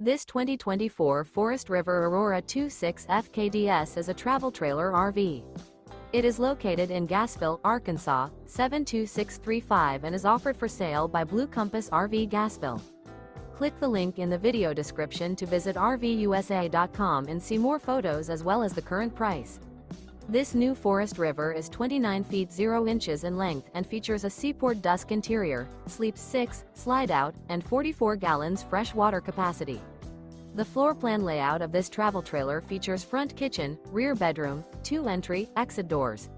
This 2024 Forest River Aurora 26 FKDS is a travel trailer RV. It is located in Gassville, Arkansas, 72635 and is offered for sale by Blue Compass RV Gassville. Click the link in the video description to visit RVUSA.com and see more photos as well as the current price. This new Forest River is 29 feet 0 inches in length and features a SEAPORT DUSK interior, sleeps 6, Slideout, and 44 gallons fresh water capacity. The floor plan layout of this travel trailer features front kitchen, rear bedroom, 2 entry, exit doors.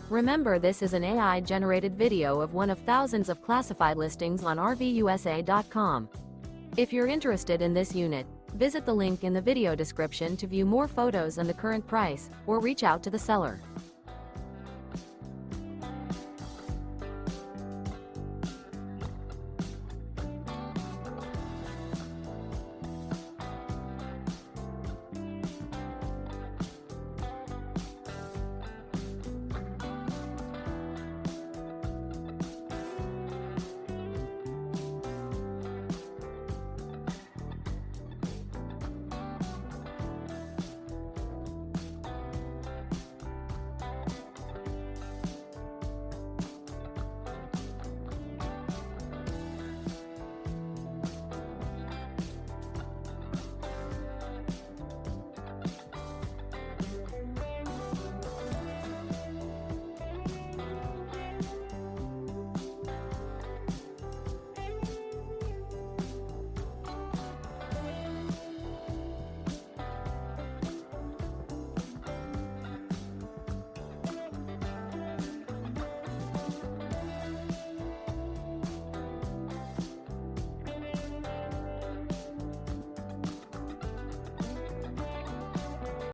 Remember, this is an AI-generated video of one of thousands of classified listings on RVUSA.com. If you're interested in this unit, visit the link in the video description to view more photos and the current price, or reach out to the seller.